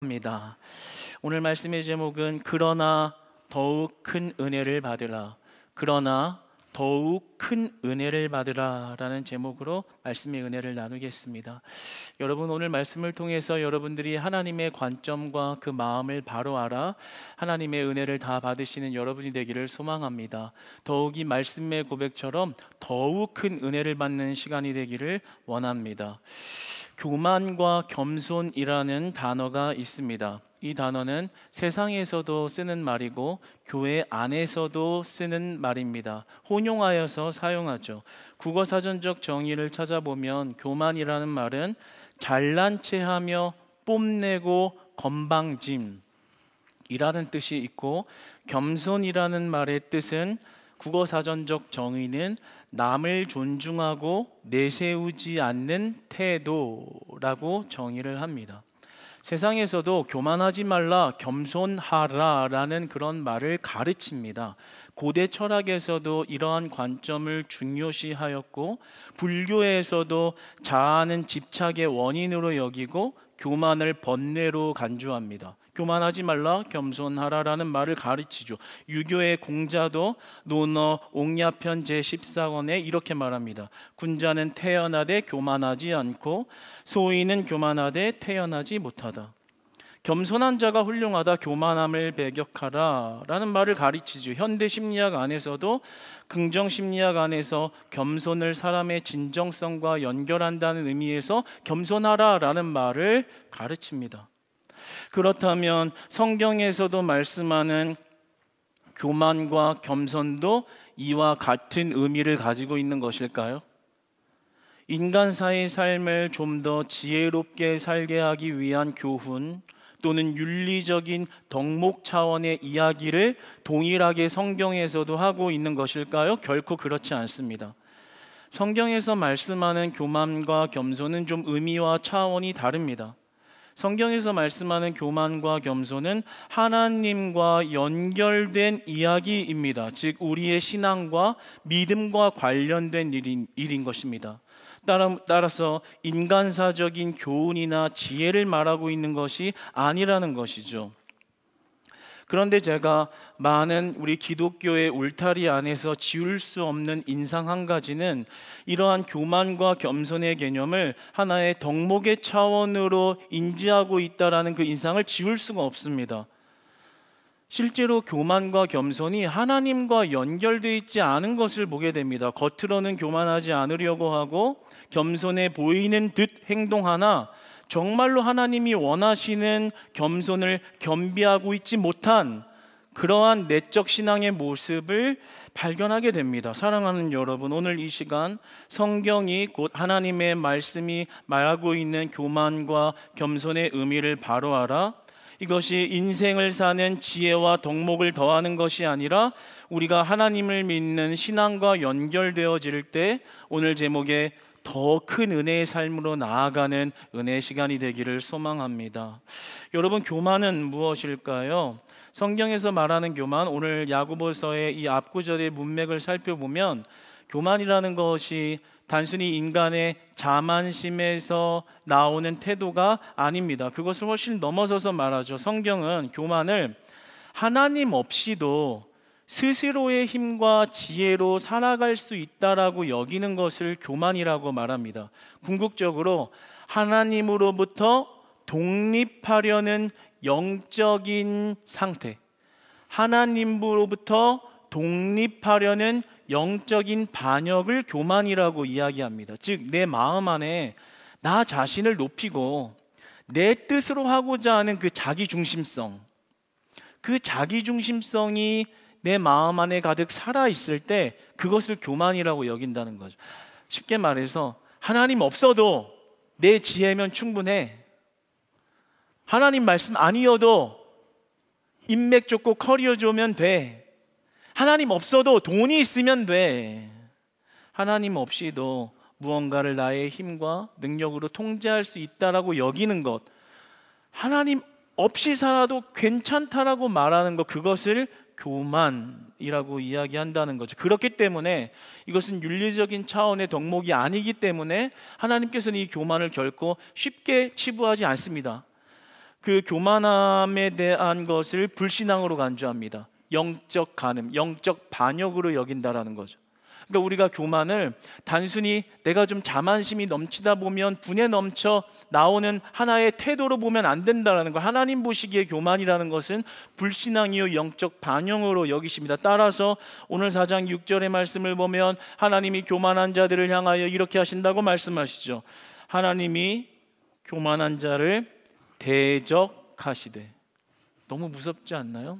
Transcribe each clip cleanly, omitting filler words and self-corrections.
합니다. 오늘 말씀의 제목은 그러나 더욱 큰 은혜를 받으라. 그러나 더욱 큰 은혜를 받으라 라는 제목으로 말씀의 은혜를 나누겠습니다. 여러분, 오늘 말씀을 통해서 여러분들이 하나님의 관점과 그 마음을 바로 알아 하나님의 은혜를 다 받으시는 여러분이 되기를 소망합니다. 더욱 이 말씀의 고백처럼 더욱 큰 은혜를 받는 시간이 되기를 원합니다. 교만과 겸손이라는 단어가 있습니다. 이 단어는 세상에서도 쓰는 말이고 교회 안에서도 쓰는 말입니다. 혼용하여서 사용하죠. 국어사전적 정의를 찾아보면 교만이라는 말은 잘난 체하며 뽐내고 건방짐 이라는 뜻이 있고, 겸손이라는 말의 뜻은 국어사전적 정의는 남을 존중하고 내세우지 않는 태도라고 정의를 합니다. 세상에서도 교만하지 말라, 겸손하라 라는 그런 말을 가르칩니다. 고대 철학에서도 이러한 관점을 중요시하였고, 불교에서도 자아는 집착의 원인으로 여기고 교만을 번뇌로 간주합니다. 교만하지 말라, 겸손하라라는 말을 가르치죠. 유교의 공자도 논어 옥야편 제14권에 이렇게 말합니다. 군자는 태어나되 교만하지 않고 소인은 교만하되 태어나지 못하다. 겸손한 자가 훌륭하다, 교만함을 배격하라 라는 말을 가르치죠. 현대 심리학 안에서도 긍정 심리학 안에서 겸손을 사람의 진정성과 연결한다는 의미에서 겸손하라 라는 말을 가르칩니다. 그렇다면 성경에서도 말씀하는 교만과 겸손도 이와 같은 의미를 가지고 있는 것일까요? 인간사의 삶을 좀 더 지혜롭게 살게 하기 위한 교훈 또는 윤리적인 덕목 차원의 이야기를 동일하게 성경에서도 하고 있는 것일까요? 결코 그렇지 않습니다. 성경에서 말씀하는 교만과 겸손은 좀 의미와 차원이 다릅니다. 성경에서 말씀하는 교만과 겸손은 하나님과 연결된 이야기입니다. 즉 우리의 신앙과 믿음과 관련된 일인 것입니다. 따라서 인간사적인 교훈이나 지혜를 말하고 있는 것이 아니라는 것이죠. 그런데 제가 많은 우리 기독교의 울타리 안에서 지울 수 없는 인상 한 가지는 이러한 교만과 겸손의 개념을 하나의 덕목의 차원으로 인지하고 있다라는 그 인상을 지울 수가 없습니다. 실제로 교만과 겸손이 하나님과 연결되어 있지 않은 것을 보게 됩니다. 겉으로는 교만하지 않으려고 하고 겸손해 보이는 듯 행동하나 정말로 하나님이 원하시는 겸손을 겸비하고 있지 못한 그러한 내적 신앙의 모습을 발견하게 됩니다. 사랑하는 여러분, 오늘 이 시간 성경이 곧 하나님의 말씀이 말하고 있는 교만과 겸손의 의미를 바로 알아 이것이 인생을 사는 지혜와 덕목을 더하는 것이 아니라 우리가 하나님을 믿는 신앙과 연결되어질 때 오늘 제목에 더 큰 은혜의 삶으로 나아가는 은혜의 시간이 되기를 소망합니다. 여러분, 교만은 무엇일까요? 성경에서 말하는 교만, 오늘 야고보서의 이 앞구절의 문맥을 살펴보면 교만이라는 것이 단순히 인간의 자만심에서 나오는 태도가 아닙니다. 그것을 훨씬 넘어서서 말하죠. 성경은 교만을 하나님 없이도 스스로의 힘과 지혜로 살아갈 수 있다라고 여기는 것을 교만이라고 말합니다. 궁극적으로 하나님으로부터 독립하려는 영적인 상태, 하나님으로부터 독립하려는 영적인 반역을 교만이라고 이야기합니다. 즉 내 마음 안에 나 자신을 높이고 내 뜻으로 하고자 하는 그 자기중심성, 그 자기중심성이 내 마음 안에 가득 살아있을 때 그것을 교만이라고 여긴다는 거죠. 쉽게 말해서 하나님 없어도 내 지혜면 충분해. 하나님 말씀 아니어도 인맥 좋고 커리어 좋으면 돼. 하나님 없어도 돈이 있으면 돼. 하나님 없이도 무언가를 나의 힘과 능력으로 통제할 수 있다라고 여기는 것, 하나님 없이 살아도 괜찮다라고 말하는 것, 그것을 교만이라고 이야기한다는 거죠. 그렇기 때문에 이것은 윤리적인 차원의 덕목이 아니기 때문에 하나님께서는 이 교만을 결코 쉽게 치부하지 않습니다. 그 교만함에 대한 것을 불신앙으로 간주합니다. 영적 간음, 영적 반역으로 여긴다라는 거죠. 그러니까 우리가 교만을 단순히 내가 좀 자만심이 넘치다 보면 분에 넘쳐 나오는 하나의 태도로 보면 안 된다라는 거. 하나님 보시기에 교만이라는 것은 불신앙이요 영적 반영으로 여기십니다. 따라서 오늘 4장 6절의 말씀을 보면 하나님이 교만한 자들을 향하여 이렇게 하신다고 말씀하시죠. 하나님이 교만한 자를 대적하시되. 너무 무섭지 않나요?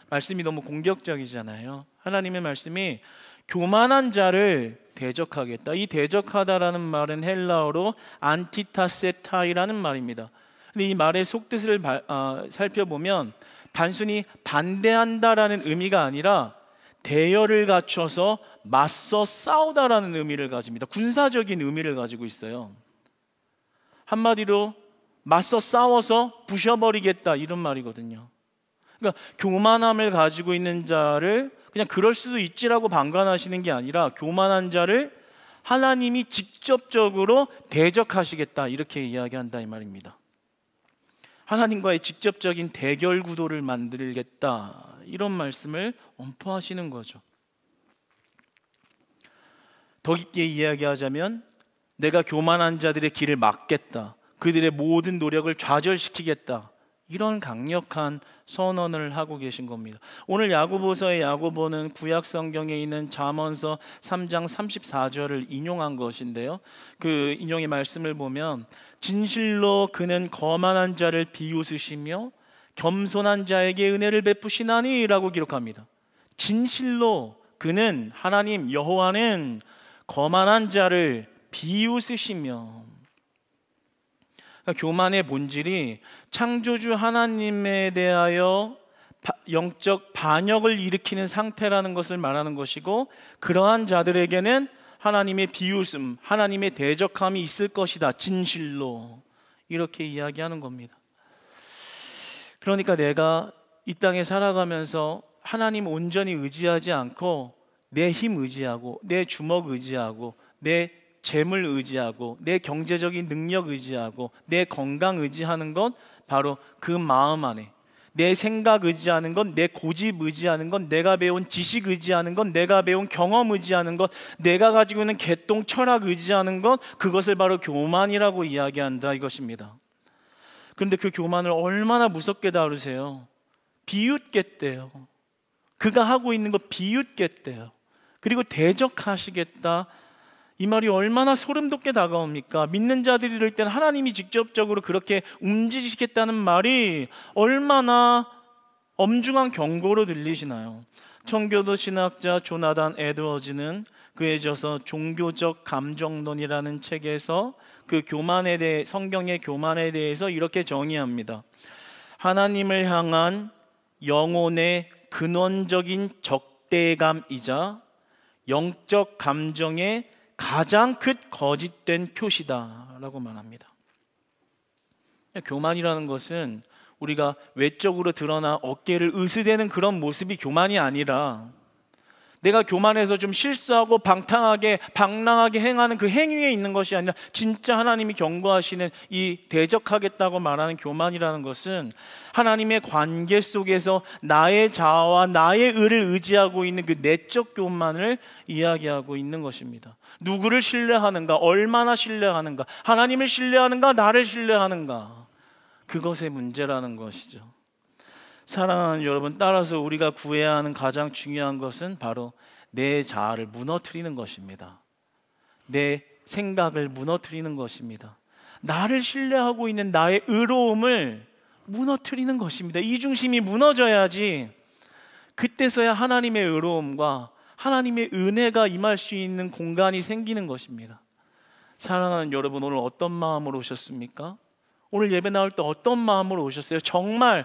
말씀이 너무 공격적이잖아요. 하나님의 말씀이 교만한 자를 대적하겠다. 이 대적하다라는 말은 헬라어로 안티타세타이라는 말입니다. 근데 이 말의 속뜻을 살펴보면 단순히 반대한다라는 의미가 아니라 대열을 갖춰서 맞서 싸우다라는 의미를 가집니다. 군사적인 의미를 가지고 있어요. 한마디로 맞서 싸워서 부셔버리겠다 이런 말이거든요. 그러니까 교만함을 가지고 있는 자를 그냥 그럴 수도 있지라고 방관하시는 게 아니라 교만한 자를 하나님이 직접적으로 대적하시겠다 이렇게 이야기한다 이 말입니다. 하나님과의 직접적인 대결 구도를 만들겠다 이런 말씀을 엄포하시는 거죠. 더 깊게 이야기하자면 내가 교만한 자들의 길을 막겠다, 그들의 모든 노력을 좌절시키겠다, 이런 강력한 선언을 하고 계신 겁니다. 오늘 야고보서의 야고보는 구약 성경에 있는 잠언서 3장 34절을 인용한 것인데요, 그 인용의 말씀을 보면 진실로 그는 거만한 자를 비웃으시며 겸손한 자에게 은혜를 베푸시나니 라고 기록합니다. 진실로 그는, 하나님 여호와는 거만한 자를 비웃으시며. 그러니까 교만의 본질이 창조주 하나님에 대하여 영적 반역을 일으키는 상태라는 것을 말하는 것이고, 그러한 자들에게는 하나님의 비웃음, 하나님의 대적함이 있을 것이다, 진실로. 이렇게 이야기하는 겁니다. 그러니까 내가 이 땅에 살아가면서 하나님 온전히 의지하지 않고 내 힘 의지하고 내 주먹 의지하고 내 재물 의지하고 내 경제적인 능력 의지하고 내 건강 의지하는 건 바로 그 마음 안에, 내 생각 의지하는 건, 내 고집 의지하는 건, 내가 배운 지식 의지하는 건, 내가 배운 경험 의지하는 것, 내가 가지고 있는 개똥 철학 의지하는 것, 그것을 바로 교만이라고 이야기한다 이것입니다. 그런데 그 교만을 얼마나 무섭게 다루세요. 비웃겠대요. 그가 하고 있는 거 비웃겠대요. 그리고 대적하시겠다, 이 말이 얼마나 소름 돋게 다가옵니까? 믿는 자들이 이럴 때는 하나님이 직접적으로 그렇게 움직이시겠다는 말이 얼마나 엄중한 경고로 들리시나요? 청교도 신학자 조나단 에드워즈는 그에 져서 종교적 감정론이라는 책에서 그 교만에 대해, 성경의 교만에 대해서 이렇게 정의합니다. 하나님을 향한 영혼의 근원적인 적대감이자 영적 감정의 가장 큰 거짓된 표시다라고 말합니다. 교만이라는 것은 우리가 외적으로 드러나 어깨를 으스대는 그런 모습이 교만이 아니라, 내가 교만해서 좀 실수하고 방탕하게 행하는 그 행위에 있는 것이 아니라 진짜 하나님이 경고하시는 이 대적하겠다고 말하는 교만이라는 것은 하나님의 관계 속에서 나의 자아와 나의 의를 의지하고 있는 그 내적 교만을 이야기하고 있는 것입니다. 누구를 신뢰하는가, 얼마나 신뢰하는가, 하나님을 신뢰하는가, 나를 신뢰하는가, 그것의 문제라는 것이죠. 사랑하는 여러분, 따라서 우리가 구해야 하는 가장 중요한 것은 바로 내 자아를 무너뜨리는 것입니다. 내 생각을 무너뜨리는 것입니다. 나를 신뢰하고 있는 나의 의로움을 무너뜨리는 것입니다. 이 중심이 무너져야지 그때서야 하나님의 의로움과 하나님의 은혜가 임할 수 있는 공간이 생기는 것입니다. 사랑하는 여러분, 오늘 어떤 마음으로 오셨습니까? 오늘 예배 나올 때 어떤 마음으로 오셨어요? 정말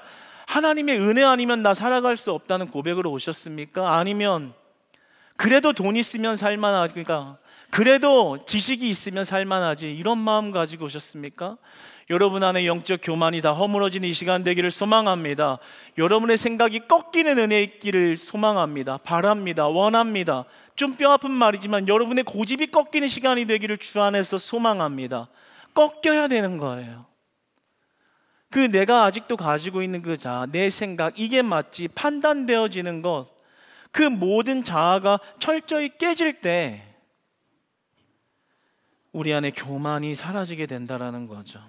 하나님의 은혜 아니면 나 살아갈 수 없다는 고백으로 오셨습니까? 아니면 그래도 돈 있으면 살만하니까, 그래도 지식이 있으면 살만하지, 이런 마음 가지고 오셨습니까? 여러분 안에 영적 교만이 다 허물어지는 이 시간 되기를 소망합니다. 여러분의 생각이 꺾이는 은혜 있기를 소망합니다. 바랍니다. 원합니다. 좀 뼈아픈 말이지만 여러분의 고집이 꺾이는 시간이 되기를 주 안에서 소망합니다. 꺾여야 되는 거예요. 그 내가 아직도 가지고 있는 그 자아, 내 생각, 이게 맞지 판단되어지는 것, 그 모든 자아가 철저히 깨질 때 우리 안에 교만이 사라지게 된다라는 거죠.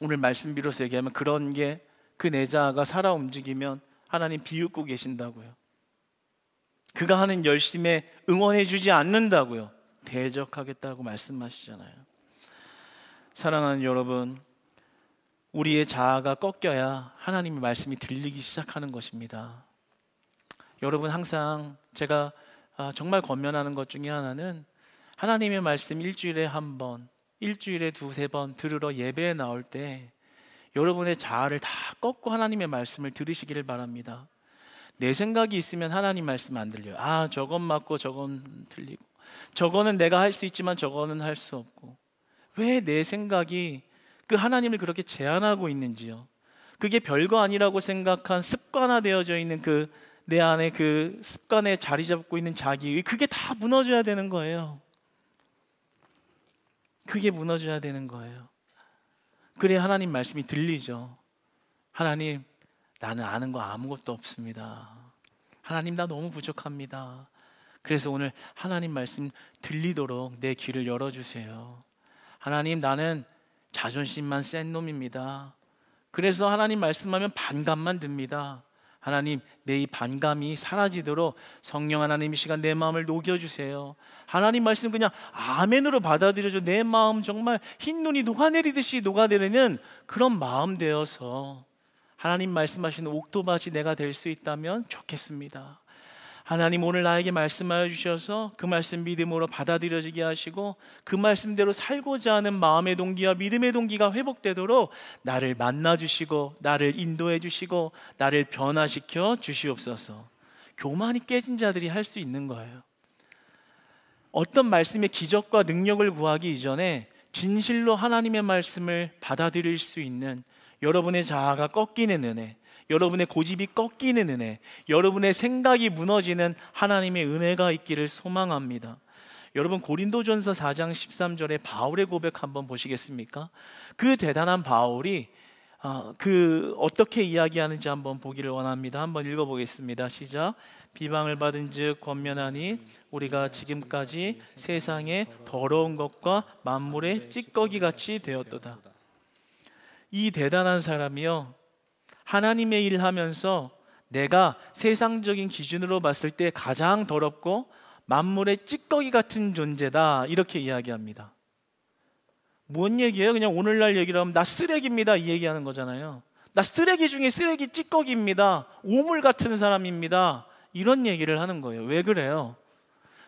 오늘 말씀 비로소 얘기하면 그런 게 그 내 자아가 살아 움직이면 하나님 비웃고 계신다고요. 그가 하는 열심에 응원해 주지 않는다고요. 대적하겠다고 말씀하시잖아요. 사랑하는 여러분, 우리의 자아가 꺾여야 하나님의 말씀이 들리기 시작하는 것입니다. 여러분, 항상 제가 정말 권면하는 것 중에 하나는 하나님의 말씀 일주일에 한 번, 일주일에 두세 번 들으러 예배에 나올 때 여러분의 자아를 다 꺾고 하나님의 말씀을 들으시기를 바랍니다. 내 생각이 있으면 하나님 말씀 안 들려요. 저건 맞고 저건 틀리고, 저거는 내가 할 수 있지만 저거는 할 수 없고. 왜 내 생각이 그 하나님을 그렇게 제한하고 있는지요. 그게 별거 아니라고 생각한 습관화되어져 있는 그 내 안에 그 습관에 자리 잡고 있는 자기의, 그게 다 무너져야 되는 거예요. 그게 무너져야 되는 거예요. 그래야 하나님 말씀이 들리죠. 하나님, 나는 아는 거 아무것도 없습니다. 하나님, 나 너무 부족합니다. 그래서 오늘 하나님 말씀 들리도록 내 귀를 열어주세요. 하나님, 나는 자존심만 센 놈입니다. 그래서 하나님 말씀하면 반감만 듭니다. 하나님, 내 이 반감이 사라지도록 성령 하나님 이 시간 내 마음을 녹여주세요. 하나님 말씀 그냥 아멘으로 받아들여줘. 내 마음 정말 흰눈이 녹아내리듯이 녹아내리는 그런 마음 되어서 하나님 말씀하시는 옥토밭이 내가 될 수 있다면 좋겠습니다. 하나님, 오늘 나에게 말씀하여 주셔서 그 말씀 믿음으로 받아들여지게 하시고 그 말씀대로 살고자 하는 마음의 동기와 믿음의 동기가 회복되도록 나를 만나주시고 나를 인도해 주시고 나를 변화시켜 주시옵소서. 교만이 깨진 자들이 할 수 있는 거예요. 어떤 말씀의 기적과 능력을 구하기 이전에 진실로 하나님의 말씀을 받아들일 수 있는 여러분의 자아가 꺾이는 은혜, 여러분의 고집이 꺾이는 은혜, 여러분의 생각이 무너지는 하나님의 은혜가 있기를 소망합니다. 여러분, 고린도전서 4장 13절에 바울의 고백 한번 보시겠습니까? 그 대단한 바울이 어떻게 이야기하는지 한번 보기를 원합니다. 한번 읽어보겠습니다. 시작. 비방을 받은 즉 권면하니 우리가 지금까지 세상의 더러운 것과 만물의 찌꺼기같이 되었도다. 이 대단한 사람이요, 하나님의 일을 하면서 내가 세상적인 기준으로 봤을 때 가장 더럽고 만물의 찌꺼기 같은 존재다, 이렇게 이야기합니다. 뭔 얘기예요? 그냥 오늘날 얘기를 하면 나 쓰레기입니다, 이 얘기하는 거잖아요. 나 쓰레기 중에 쓰레기 찌꺼기입니다, 오물 같은 사람입니다, 이런 얘기를 하는 거예요. 왜 그래요?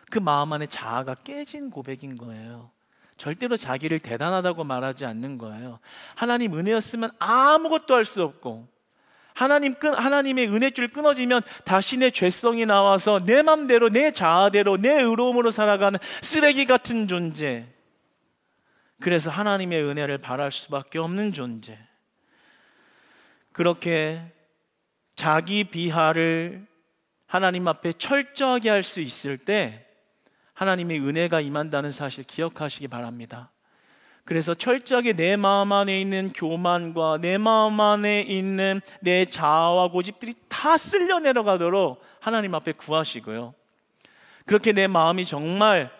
그 마음 안에 자아가 깨진 고백인 거예요. 절대로 자기를 대단하다고 말하지 않는 거예요. 하나님 은혜였으면 아무것도 할 수 없고, 하나님의 은혜줄 끊어지면 다시 내 죄성이 나와서 내 맘대로, 내 자아대로, 내 의로움으로 살아가는 쓰레기 같은 존재. 그래서 하나님의 은혜를 바랄 수밖에 없는 존재. 그렇게 자기 비하를 하나님 앞에 철저하게 할 수 있을 때 하나님의 은혜가 임한다는 사실 기억하시기 바랍니다. 그래서 철저하게 내 마음 안에 있는 교만과 내 마음 안에 있는 내 자아와 고집들이 다 쓸려 내려가도록 하나님 앞에 구하시고요, 그렇게 내 마음이 정말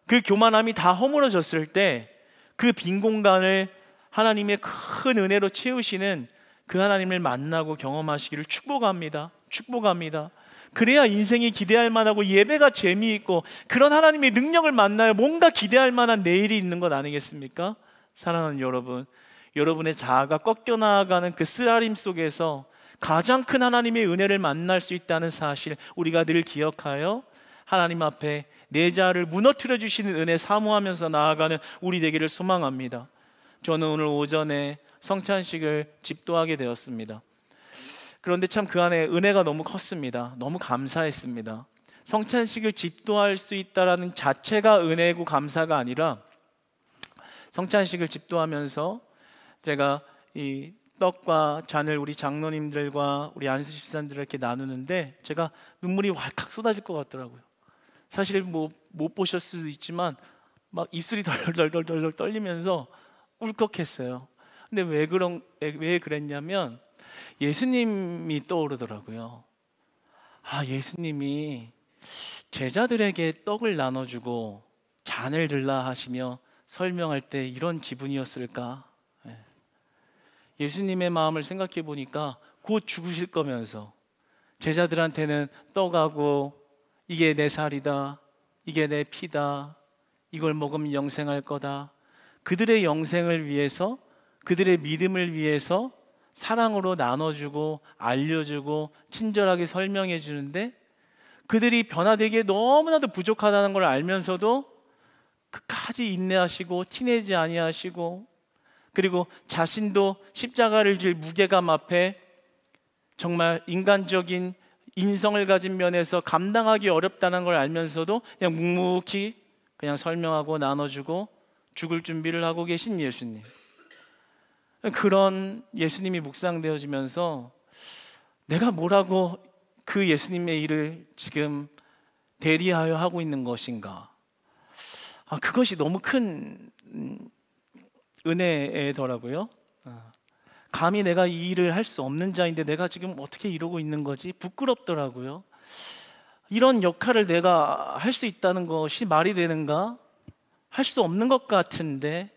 그 교만함이 다 허물어졌을 때 그 빈 공간을 하나님의 큰 은혜로 채우시는 그 하나님을 만나고 경험하시기를 축복합니다. 축복합니다. 그래야 인생이 기대할 만하고 예배가 재미있고 그런 하나님의 능력을 만나야 뭔가 기대할 만한 내일이 있는 것 아니겠습니까? 사랑하는 여러분, 여러분의 자아가 꺾여 나아가는 그 쓰라림 속에서 가장 큰 하나님의 은혜를 만날 수 있다는 사실 우리가 늘 기억하여 하나님 앞에 내 자아를 무너뜨려 주시는 은혜 사모하면서 나아가는 우리 되기를 소망합니다. 저는 오늘 오전에 성찬식을 집도하게 되었습니다. 그런데 참 그 안에 은혜가 너무 컸습니다. 너무 감사했습니다. 성찬식을 집도할 수 있다는 자체가 은혜고 감사가 아니라 성찬식을 집도하면서 제가 이 떡과 잔을 우리 장로님들과 우리 안수 집사님들 이렇게 나누는데 제가 눈물이 왈칵 쏟아질 것 같더라고요. 사실 못 보셨을 수도 있지만 막 입술이 덜덜덜덜 떨리면서 울컥했어요. 근데 왜 그랬냐면 예수님이 떠오르더라고요. 예수님이 제자들에게 떡을 나눠주고 잔을 들라 하시며 설명할 때 이런 기분이었을까? 예수님의 마음을 생각해 보니까 곧 죽으실 거면서 제자들한테는 떡하고 이게 내 살이다, 이게 내 피다, 이걸 먹으면 영생할 거다, 그들의 영생을 위해서, 그들의 믿음을 위해서 사랑으로 나눠주고 알려주고 친절하게 설명해 주는데, 그들이 변화되기에 너무나도 부족하다는 걸 알면서도 끝까지 인내하시고 티내지 아니하시고, 그리고 자신도 십자가를 질 무게감 앞에 정말 인간적인 인성을 가진 면에서 감당하기 어렵다는 걸 알면서도 그냥 묵묵히 그냥 설명하고 나눠주고 죽을 준비를 하고 계신 예수님, 그런 예수님이 묵상되어지면서 내가 뭐라고 그 예수님의 일을 지금 대리하여 하고 있는 것인가? 그것이 너무 큰 은혜더라고요. 감히 내가 이 일을 할 수 없는 자인데 내가 지금 어떻게 이러고 있는 거지? 부끄럽더라고요. 이런 역할을 내가 할 수 있다는 것이 말이 되는가? 할 수 없는 것 같은데,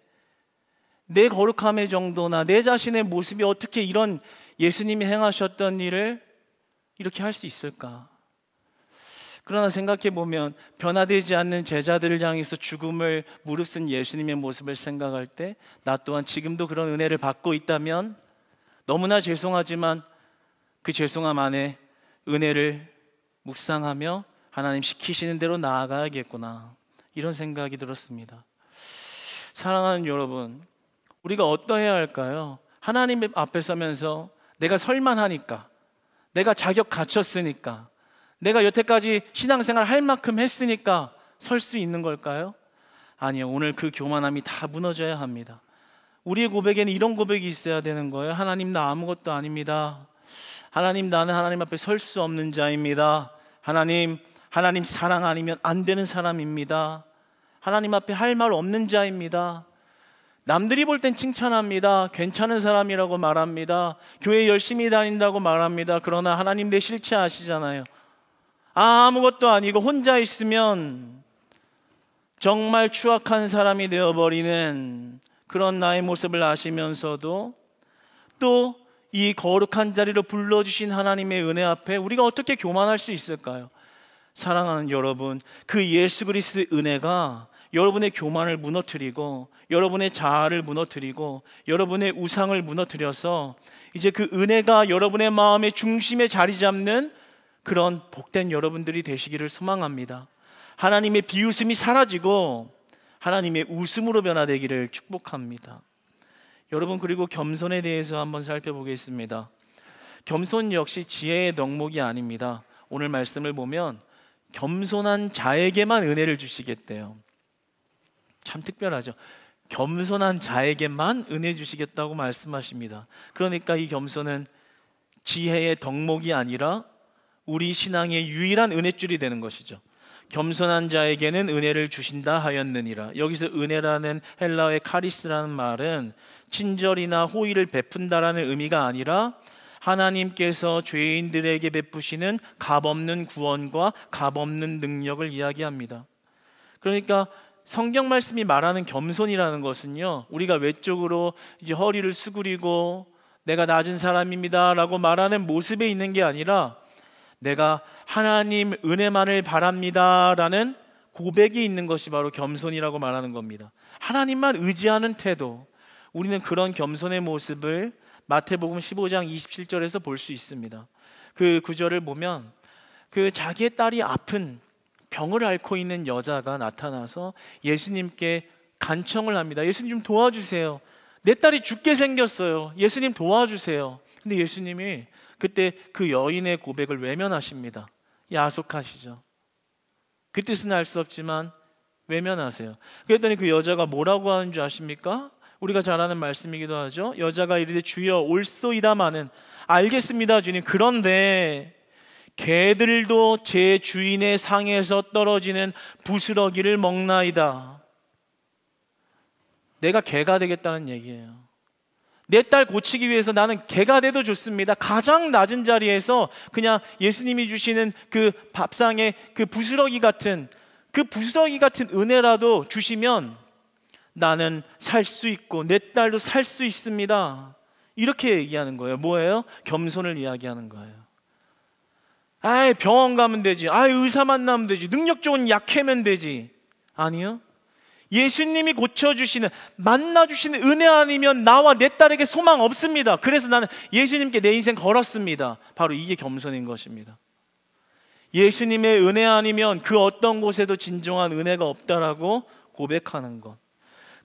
내 거룩함의 정도나 내 자신의 모습이 어떻게 이런 예수님이 행하셨던 일을 이렇게 할 수 있을까? 그러나 생각해 보면 변화되지 않는 제자들을 향해서 죽음을 무릅쓴 예수님의 모습을 생각할 때, 나 또한 지금도 그런 은혜를 받고 있다면 너무나 죄송하지만 그 죄송함 안에 은혜를 묵상하며 하나님 시키시는 대로 나아가야겠구나, 이런 생각이 들었습니다. 사랑하는 여러분, 우리가 어떠해야 할까요? 하나님 앞에 서면서 내가 설만하니까, 내가 자격 갖췄으니까, 내가 여태까지 신앙생활 할 만큼 했으니까 설 수 있는 걸까요? 아니요, 오늘 그 교만함이 다 무너져야 합니다. 우리의 고백에는 이런 고백이 있어야 되는 거예요. 하나님, 나 아무것도 아닙니다. 하나님, 나는 하나님 앞에 설 수 없는 자입니다. 하나님 사랑 아니면 안 되는 사람입니다. 하나님 앞에 할 말 없는 자입니다. 남들이 볼 땐 칭찬합니다. 괜찮은 사람이라고 말합니다. 교회 열심히 다닌다고 말합니다. 그러나 하나님 내 실체 아시잖아요. 아무것도 아니고 혼자 있으면 정말 추악한 사람이 되어버리는 그런 나의 모습을 아시면서도 또 이 거룩한 자리로 불러주신 하나님의 은혜 앞에 우리가 어떻게 교만할 수 있을까요? 사랑하는 여러분, 그 예수 그리스도의 은혜가 여러분의 교만을 무너뜨리고 여러분의 자아를 무너뜨리고 여러분의 우상을 무너뜨려서 이제 그 은혜가 여러분의 마음의 중심에 자리 잡는 그런 복된 여러분들이 되시기를 소망합니다. 하나님의 비웃음이 사라지고 하나님의 웃음으로 변화되기를 축복합니다. 여러분, 그리고 겸손에 대해서 한번 살펴보겠습니다. 겸손 역시 지혜의 덕목이 아닙니다. 오늘 말씀을 보면 겸손한 자에게만 은혜를 주시겠대요. 참 특별하죠. 겸손한 자에게만 은혜 주시겠다고 말씀하십니다. 그러니까 이 겸손은 지혜의 덕목이 아니라 우리 신앙의 유일한 은혜줄이 되는 것이죠. 겸손한 자에게는 은혜를 주신다 하였느니라. 여기서 은혜라는 헬라어의 카리스라는 말은 친절이나 호의를 베푼다라는 의미가 아니라 하나님께서 죄인들에게 베푸시는 값없는 구원과 값없는 능력을 이야기합니다. 그러니까 성경 말씀이 말하는 겸손이라는 것은요, 우리가 외적으로 이제 허리를 수그리고 내가 낮은 사람입니다 라고 말하는 모습에 있는 게 아니라 내가 하나님 은혜만을 바랍니다 라는 고백이 있는 것이 바로 겸손이라고 말하는 겁니다. 하나님만 의지하는 태도, 우리는 그런 겸손의 모습을 마태복음 15장 27절에서 볼 수 있습니다. 그 구절을 보면 그 자기의 딸이 아픈 병을 앓고 있는 여자가 나타나서 예수님께 간청을 합니다. 예수님 좀 도와주세요. 내 딸이 죽게 생겼어요. 예수님 도와주세요. 근데 예수님이 그때 그 여인의 고백을 외면하십니다. 야속하시죠. 그 뜻은 알 수 없지만 외면하세요. 그랬더니 그 여자가 뭐라고 하는 줄 아십니까? 우리가 잘 아는 말씀이기도 하죠. 여자가 이르되 주여 올소이다마는, 알겠습니다 주님, 그런데 개들도 제 주인의 상에서 떨어지는 부스러기를 먹나이다. 내가 개가 되겠다는 얘기예요. 내 딸 고치기 위해서 나는 개가 돼도 좋습니다. 가장 낮은 자리에서 그냥 예수님이 주시는 그 밥상에 그 부스러기 같은 은혜라도 주시면 나는 살 수 있고 내 딸도 살 수 있습니다. 이렇게 얘기하는 거예요. 뭐예요? 겸손을 이야기하는 거예요. 아이, 병원 가면 되지. 아이, 의사 만나면 되지. 능력 좋은 약해면 되지. 아니요. 예수님이 고쳐주시는, 만나주시는 은혜 아니면 나와 내 딸에게 소망 없습니다. 그래서 나는 예수님께 내 인생 걸었습니다. 바로 이게 겸손인 것입니다. 예수님의 은혜 아니면 그 어떤 곳에도 진정한 은혜가 없다라고 고백하는 것.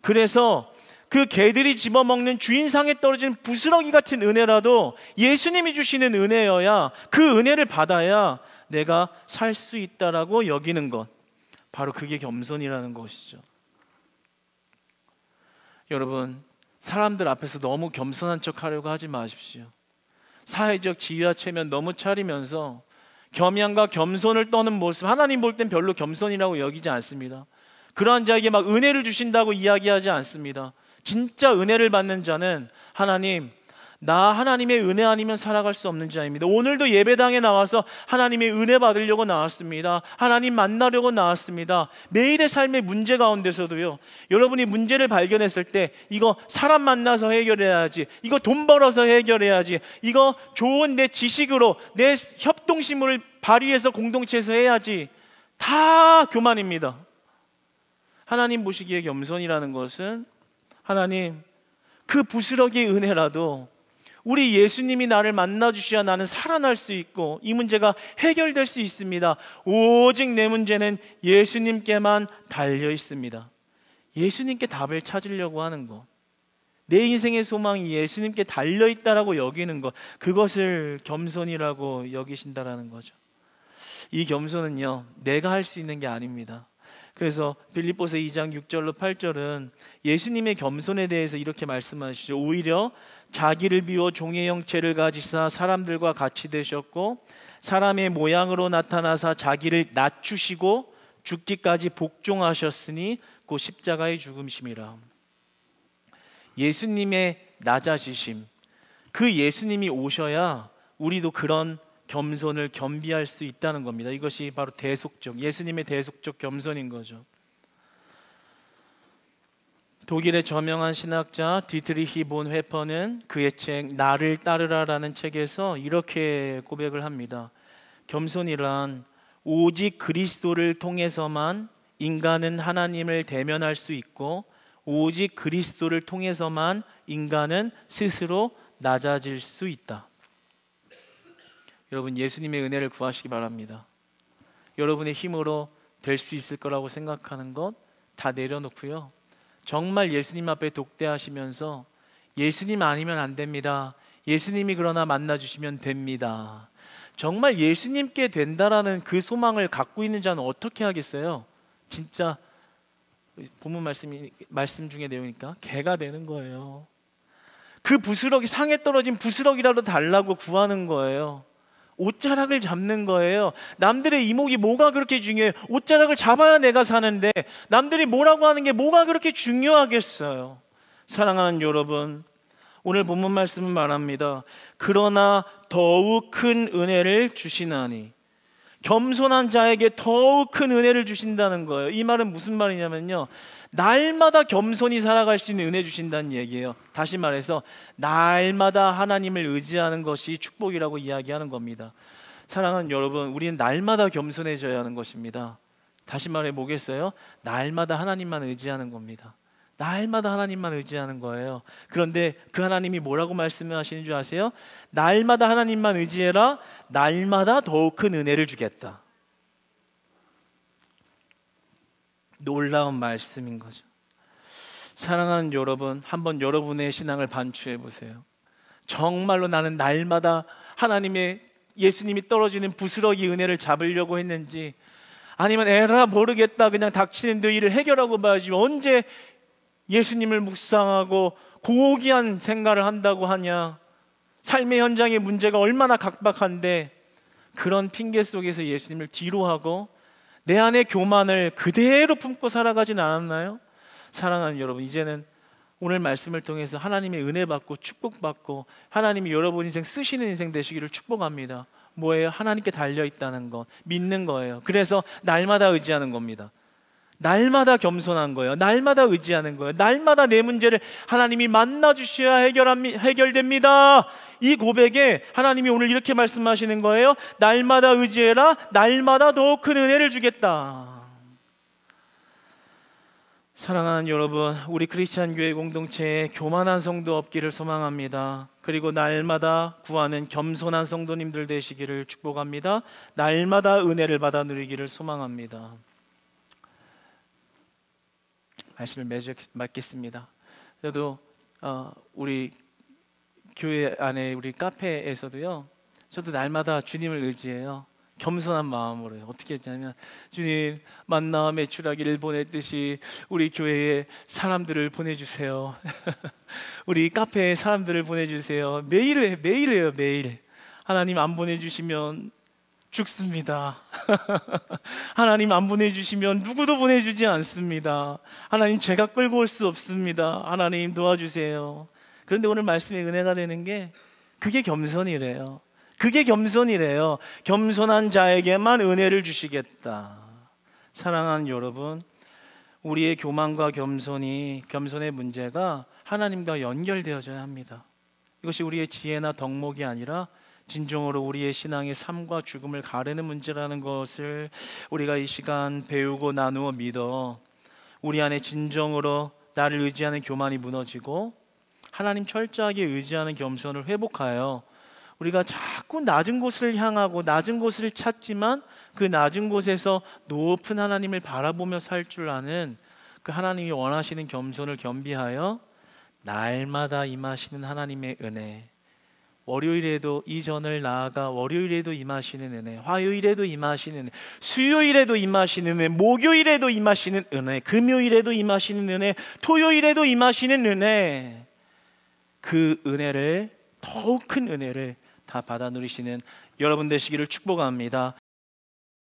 그래서 그 개들이 집어먹는 주인상에 떨어진 부스러기 같은 은혜라도 예수님이 주시는 은혜여야, 그 은혜를 받아야 내가 살 수 있다라고 여기는 것, 바로 그게 겸손이라는 것이죠. 여러분, 사람들 앞에서 너무 겸손한 척 하려고 하지 마십시오. 사회적 지위와 체면 너무 차리면서 겸양과 겸손을 떠는 모습, 하나님 볼 땐 별로 겸손이라고 여기지 않습니다. 그러한 자에게 막 은혜를 주신다고 이야기하지 않습니다. 진짜 은혜를 받는 자는 하나님, 나 하나님의 은혜 아니면 살아갈 수 없는 자입니다. 오늘도 예배당에 나와서 하나님의 은혜 받으려고 나왔습니다. 하나님 만나려고 나왔습니다. 매일의 삶의 문제 가운데서도요, 여러분이 문제를 발견했을 때 이거 사람 만나서 해결해야지, 이거 돈 벌어서 해결해야지, 이거 좋은 내 지식으로 내 협동심을 발휘해서 공동체에서 해야지, 다 교만입니다. 하나님 보시기에 겸손이라는 것은, 하나님, 그 부스러기의 은혜라도 우리 예수님이 나를 만나주셔야 나는 살아날 수 있고 이 문제가 해결될 수 있습니다. 오직 내 문제는 예수님께만 달려 있습니다. 예수님께 답을 찾으려고 하는 것, 내 인생의 소망이 예수님께 달려 있다라고 여기는 것, 그것을 겸손이라고 여기신다라는 거죠. 이 겸손은요, 내가 할 수 있는 게 아닙니다. 그래서 빌립보서 2장 6절로 8절은 예수님의 겸손에 대해서 이렇게 말씀하시죠. 오히려 자기를 비워 종의 형체를 가지사 사람들과 같이 되셨고 사람의 모양으로 나타나사 자기를 낮추시고 죽기까지 복종하셨으니 그 십자가의 죽음심이라. 예수님의 낮아지심, 그 예수님이 오셔야 우리도 그런 겸손을 겸비할 수 있다는 겁니다. 이것이 바로 대속적, 예수님의 대속적 겸손인 거죠. 독일의 저명한 신학자 디트리히 본 회퍼는 그의 책 나를 따르라라는 책에서 이렇게 고백을 합니다. 겸손이란 오직 그리스도를 통해서만 인간은 하나님을 대면할 수 있고 오직 그리스도를 통해서만 인간은 스스로 낮아질 수 있다. 여러분, 예수님의 은혜를 구하시기 바랍니다. 여러분의 힘으로 될 수 있을 거라고 생각하는 것 다 내려놓고요, 정말 예수님 앞에 독대하시면서 예수님 아니면 안 됩니다, 예수님이 그러나 만나주시면 됩니다, 정말 예수님께 된다라는 그 소망을 갖고 있는 자는 어떻게 하겠어요? 진짜 본문 말씀 중에 내용이니까 개가 되는 거예요. 그 부스러기, 상에 떨어진 부스러기라도 달라고 구하는 거예요. 옷자락을 잡는 거예요. 남들의 이목이 뭐가 그렇게 중요해요? 옷자락을 잡아야 내가 사는데 남들이 뭐라고 하는 게 뭐가 그렇게 중요하겠어요? 사랑하는 여러분, 오늘 본문 말씀은 말합니다. 그러나 더욱 큰 은혜를 주시나니, 겸손한 자에게 더욱 큰 은혜를 주신다는 거예요. 이 말은 무슨 말이냐면요, 날마다 겸손히 살아갈 수 있는 은혜 주신다는 얘기예요. 다시 말해서 날마다 하나님을 의지하는 것이 축복이라고 이야기하는 겁니다. 사랑하는 여러분, 우리는 날마다 겸손해져야 하는 것입니다. 다시 말해 보겠어요? 날마다 하나님만 의지하는 겁니다. 날마다 하나님만 의지하는 거예요. 그런데 그 하나님이 뭐라고 말씀하시는 줄 아세요? 날마다 하나님만 의지해라, 날마다 더욱 큰 은혜를 주겠다. 놀라운 말씀인 거죠. 사랑하는 여러분, 한번 여러분의 신앙을 반추해 보세요. 정말로 나는 날마다 하나님의, 예수님이 떨어지는 부스러기 은혜를 잡으려고 했는지, 아니면 에라 모르겠다, 그냥 닥치는 데 일을 해결하고 봐야지, 언제 예수님을 묵상하고 고귀한 생활을 한다고 하냐, 삶의 현장의 문제가 얼마나 각박한데 그런 핑계 속에서 예수님을 뒤로하고 내 안의 교만을 그대로 품고 살아가진 않았나요? 사랑하는 여러분, 이제는 오늘 말씀을 통해서 하나님의 은혜 받고 축복받고 하나님이 여러분 인생 쓰시는 인생 되시기를 축복합니다. 뭐예요? 하나님께 달려있다는 것, 믿는 거예요. 그래서 날마다 의지하는 겁니다. 날마다 겸손한 거예요. 날마다 의지하는 거예요. 날마다 내 문제를 하나님이 만나주셔야 해결됩니다. 이 고백에 하나님이 오늘 이렇게 말씀하시는 거예요. 날마다 의지해라. 날마다 더 큰 은혜를 주겠다. 사랑하는 여러분, 우리 크리스찬 교회 공동체에 교만한 성도 없기를 소망합니다. 그리고 날마다 구하는 겸손한 성도님들 되시기를 축복합니다. 날마다 은혜를 받아 누리기를 소망합니다. 말씀을 맺겠습니다. 저도 우리 교회 안에 우리 카페에서도요, 저도 날마다 주님을 의지해요. 겸손한 마음으로요. 어떻게 했냐면, 주님, 만나 메추라기를 보냈듯이 우리 교회에 사람들을 보내주세요. 우리 카페에 사람들을 보내주세요. 매일 해요, 매일. 하나님 안 보내주시면 죽습니다. 하나님 안 보내주시면 누구도 보내주지 않습니다. 하나님, 제가 끌고 올 수 없습니다. 하나님 도와주세요. 그런데 오늘 말씀의 은혜가 되는 게 그게 겸손이래요. 그게 겸손이래요. 겸손한 자에게만 은혜를 주시겠다. 사랑하는 여러분, 우리의 교만과 겸손의 문제가 하나님과 연결되어져야 합니다. 이것이 우리의 지혜나 덕목이 아니라 진정으로 우리의 신앙의 삶과 죽음을 가르는 문제라는 것을 우리가 이 시간 배우고 나누어 믿어 우리 안에 진정으로 나를 의지하는 교만이 무너지고 하나님 철저하게 의지하는 겸손을 회복하여 우리가 자꾸 낮은 곳을 향하고 낮은 곳을 찾지만 그 낮은 곳에서 높은 하나님을 바라보며 살 줄 아는 그 하나님이 원하시는 겸손을 겸비하여 날마다 임하시는 하나님의 은혜, 월요일에도 이전을 나아가 월요일에도 임하시는 은혜, 화요일에도 임하시는 은혜, 수요일에도 임하시는 은혜, 목요일에도 임하시는 은혜, 금요일에도 임하시는 은혜, 토요일에도 임하시는 은혜, 그 은혜를, 더욱 큰 은혜를 다 받아 누리시는 여러분 되시기를 축복합니다.